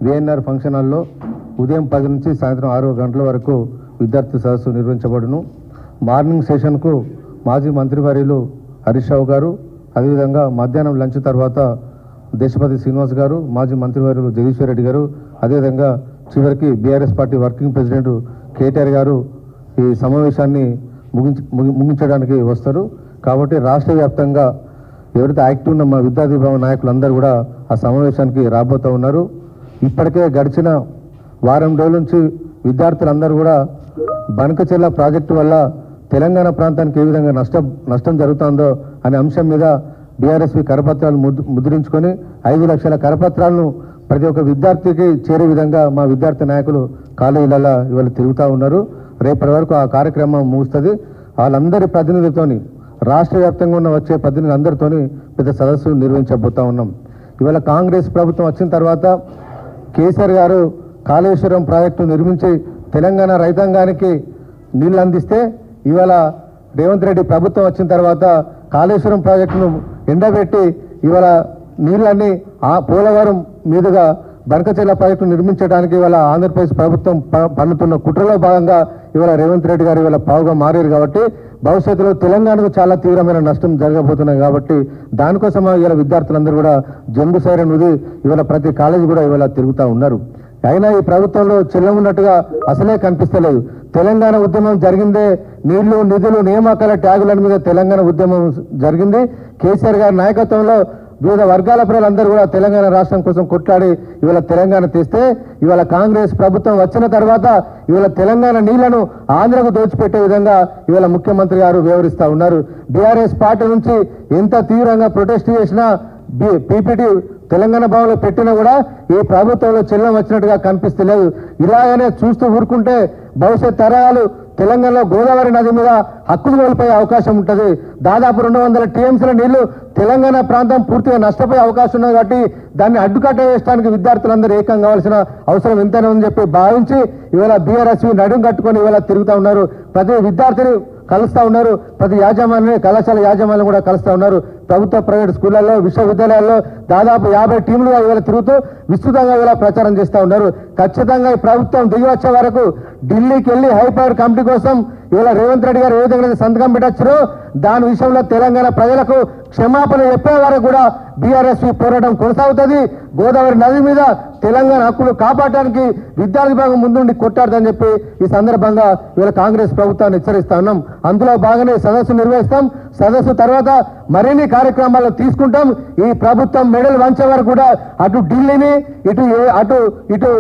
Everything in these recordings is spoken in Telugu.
VNR ఫంక్షన్ హాల్లో ఉదయం 10 నుంచి సాయంత్రం 6 గంటల వరకు విద్యార్థి సదస్సు నిర్వహించబడును. మార్నింగ్ సెషన్కు మాజీ మంత్రివర్యులు హరీష్ రావు గారు, అదేవిధంగా మధ్యాహ్నం లంచ్ తర్వాత దేశపతి శ్రీనివాస్ గారు, మాజీ మంత్రివర్యులు జగదీశ్వర్ రెడ్డి గారు, అదేవిధంగా చివరికి BRS party working president KTR గారు ఈ సమావేశాన్ని ముగించడానికి వస్తారు. కాబట్టి రాష్ట్ర వ్యాప్తంగా ఎవరైతే యాక్టివ్ ఉన్న మా విద్యార్థి భవన్ నాయకులందరూ కూడా ఆ సమావేశానికి రాబోతూ ఉన్నారు. ఇప్పటికే గడిచిన వారం రోజుల నుంచి విద్యార్థులందరూ కూడా బనకచెర్ల ప్రాజెక్టు వల్ల తెలంగాణ ప్రాంతానికి ఏ విధంగా నష్టం జరుగుతుందో అనే అంశం మీద బీఆర్ఎస్పీ కరపత్రాలు ముద్రించుకొని 5 లక్షల కరపత్రాలను ప్రతి ఒక్క విద్యార్థికి చేరే విధంగా మా విద్యార్థి నాయకులు కాలేజీలలో ఇవాళ తిరుగుతూ ఉన్నారు. రేపటి వరకు ఆ కార్యక్రమం ముగుస్తుంది. వాళ్ళందరి ప్రతినిధులతోని రాష్ట్ర వ్యాప్తంగా ఉన్న వచ్చే ప్రతినిధులందరితోని పెద్ద సదస్సు నిర్వహించబోతా ఉన్నాం. ఇవాళ కాంగ్రెస్ ప్రభుత్వం వచ్చిన తర్వాత కేసీఆర్ గారు కాళేశ్వరం ప్రాజెక్టు నిర్మించి తెలంగాణ రైతాంగానికి నీళ్లు అందిస్తే, ఇవాళ రేవంత్ రెడ్డి ప్రభుత్వం వచ్చిన తర్వాత కాళేశ్వరం ప్రాజెక్టును ఎండబెట్టి ఇవాళ నీళ్ళన్నీ పోలవరం మీదుగా బనకచెర్ల ప్రాజెక్టు నిర్మించడానికి ఇవాళ ఆంధ్రప్రదేశ్ ప్రభుత్వం పన్నుతున్న కుట్రలో భాగంగా ఇవాళ రేవంత్ రెడ్డి గారు ఇవాళ పావుగా మారారు. కాబట్టి భవిష్యత్తులో తెలంగాణకు చాలా తీవ్రమైన నష్టం జరగబోతున్నాయి. కాబట్టి దానికోసం ఇవాళ విద్యార్థులందరూ కూడా జంబు సైరన్ ఉది ఇవాళ ప్రతి కాలేజీ కూడా ఇవాళ తిరుగుతూ ఉన్నారు. అయినా ఈ ప్రభుత్వంలో చెల్లమున్నట్టుగా అసలే కనిపిస్తలేదు. తెలంగాణ ఉద్యమం జరిగిందే నీళ్లు, నిధులు, నియామకాల ట్యాగుల మీద తెలంగాణ ఉద్యమం జరిగింది. కేసీఆర్ గారి నాయకత్వంలో వివిధ వర్గాల ప్రజలందరూ కూడా తెలంగాణ రాష్ట్రం కోసం కొట్లాడి ఇవాళ తెలంగాణ తెస్తే, ఇవాళ కాంగ్రెస్ ప్రభుత్వం వచ్చిన తర్వాత ఇవాళ తెలంగాణ నీళ్లను ఆంధ్రకు దోచిపెట్టే విధంగా ఇవాళ ముఖ్యమంత్రి గారు వ్యవహరిస్తూ ఉన్నారు. బీఆర్ఎస్ పార్టీ నుంచి ఎంత తీవ్రంగా ప్రొటెస్ట్ చేసినా పీపీటీ తెలంగాణ భవన్లో పెట్టినా కూడా ఈ ప్రభుత్వంలో చెల్లం వచ్చినట్టుగా కనిపిస్తలేదు. ఇలాగనే చూస్తూ ఊరుకుంటే భవిష్యత్ తరాలు తెలంగాణలో గోదావరి నది మీద హక్కులు కోల్పోయే అవకాశం ఉంటుంది. దాదాపు 200 టీఎంసీల నీళ్లు తెలంగాణ ప్రాంతం పూర్తిగా నష్టపోయే అవకాశం ఉన్నది. కాబట్టి దాన్ని అడ్డుకట్ట వేయడానికి విద్యార్థులందరూ ఏకం కావాల్సిన అవసరం ఎంతైనా ఉందని చెప్పి భావించి ఇవాళ బీఆర్ఎస్వి నడుం కట్టుకొని ఇవాళ తిరుగుతూ ఉన్నారు. ప్రతి విద్యార్థిని కలుస్తూ ఉన్నారు. ప్రతి యాజమాన్యాన్ని, కళాశాల యాజమాన్యం కూడా కలుస్తూ ఉన్నారు. ప్రభుత్వ ప్రైవేట్ స్కూళ్లలో, విశ్వవిద్యాలయాల్లో దాదాపు 50 టీంలుగా ఇవాళ తిరుగుతూ విస్తృతంగా ఇవాళ ప్రచారం చేస్తూ ఉన్నారు. ఖచ్చితంగా ఈ ప్రభుత్వం దిగి వచ్చే వరకు ఢిల్లీకి వెళ్ళి హైపవర్ కమిటీ కోసం ఇవాళ రేవంత్ రెడ్డి గారు ఏ విధంగా సంతకం పెట్టొచ్చారో దాని విషయంలో తెలంగాణ ప్రజలకు క్షమాపణ చెప్పే వరకు కూడా బీఆర్ఎస్పీ పోరాటం కొనసాగుతుంది. గోదావరి నది మీద తెలంగాణ హక్కులు కాపాడటానికి విద్యార్థి భాగం ముందుండి కొట్టాడదని చెప్పి ఈ సందర్భంగా ఇవాళ కాంగ్రెస్ ప్రభుత్వాన్ని హెచ్చరిస్తా ఉన్నాం. అందులో భాగంగా సదస్సు నిర్వహిస్తాం. సదస్సు తర్వాత మరిన్ని కార్యక్రమాలు తీసుకుంటాం. ఈ ప్రభుత్వం మెడల్ వంచే వరకు కూడా అటు ఢిల్లీని ఇటు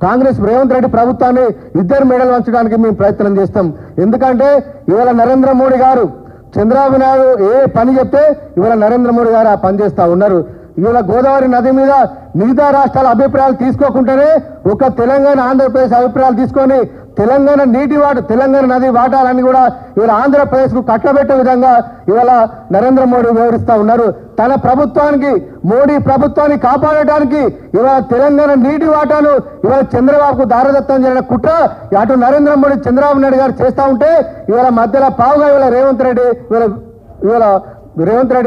కాంగ్రెస్ రేవంత్ రెడ్డి ప్రభుత్వాన్ని ఇద్దరు మెడల్ వంచడానికి మేము ప్రయత్నం చేస్తాం. ఎందుకంటే ఇవాళ నరేంద్ర మోడీ గారు చంద్రబాబు నాయుడు ఏ పని చెప్తే ఇవాళ నరేంద్ర మోడీ గారు ఆ పని చేస్తూ ఉన్నారు. ఇవాళ గోదావరి నది మీద మిగతా రాష్ట్రాల అభిప్రాయాలు తీసుకోకుండానే ఒక తెలంగాణ, ఆంధ్రప్రదేశ్ అభిప్రాయాలు తీసుకొని తెలంగాణ నది వాటాలన్నీ కూడా ఇవాళ ఆంధ్రప్రదేశ్ కు కట్టబెట్టే విధంగా ఇవాళ నరేంద్ర మోడీ వ్యవహరిస్తూ ఉన్నారు. తన ప్రభుత్వానికి, మోడీ ప్రభుత్వాన్ని కాపాడటానికి ఇవాళ తెలంగాణ నీటి వాటాను ఇవాళ చంద్రబాబుకు దారదత్తం చేసిన కుట్ర అటు నరేంద్ర మోడీ, చంద్రబాబు నాయుడు గారు చేస్తూ ఉంటే ఇవాళ మధ్యలో పావుగా ఇవాళ రేవంత్ రెడ్డి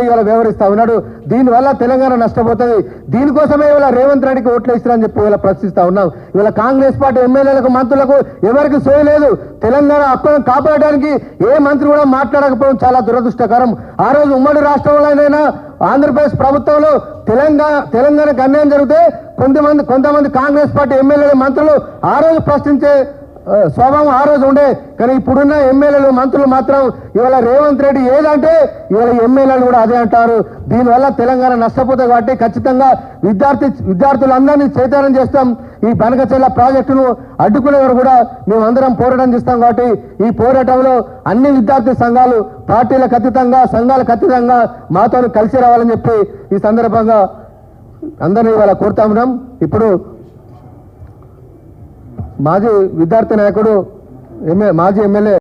ఇవాళ వ్యవహరిస్తా ఉన్నాడు. దీనివల్ల తెలంగాణ నష్టపోతుంది. దీనికోసమే ఇవాళ రేవంత్ రెడ్డికి ఓట్లు ఇస్తారని చెప్పి ఇవాళ ప్రశ్నిస్తా ఉన్నాం. ఇవాళ కాంగ్రెస్ పార్టీ ఎమ్మెల్యేలకు, మంత్రులకు ఎవరికి సోయలేదు. తెలంగాణ హక్కులను కాపాడడానికి ఏ మంత్రి కూడా మాట్లాడకపోవడం చాలా దురదృష్టకరం. ఆ రోజు ఉమ్మడి రాష్ట్రంలోనైనా ఆంధ్రప్రదేశ్ ప్రభుత్వంలో తెలంగాణకు అన్యాయం జరిగితే కొంతమంది కాంగ్రెస్ పార్టీ ఎమ్మెల్యేలు, మంత్రులు ఆ రోజు ప్రశ్నించే స్వభావం ఆ రోజు ఉండే. కానీ ఇప్పుడున్న ఎమ్మెల్యేలు, మంత్రులు మాత్రం ఇవాళ రేవంత్ రెడ్డి ఏదంటే ఇవాళ ఎమ్మెల్యేలు కూడా అదే అంటారు. దీనివల్ల తెలంగాణ నష్టపోతుంది. కాబట్టి ఖచ్చితంగా విద్యార్థులందరినీ చైతన్యం చేస్తాం. ఈ బనకచెర్ల ప్రాజెక్టును అడ్డుకునేవారు కూడా మేమందరం పోరాటం చేస్తాం. కాబట్టి ఈ పోరాటంలో అన్ని విద్యార్థి సంఘాలు, పార్టీలకు అతీతంగా, సంఘాలకు అతీతంగా మాతో కలిసి రావాలని చెప్పి ఈ సందర్భంగా అందరినీ ఇవాళ కోరుతా ఉన్నాం. ఇప్పుడు మాజీ విద్యార్థి నాయకుడు, మాజీ ఎమ్మెల్యే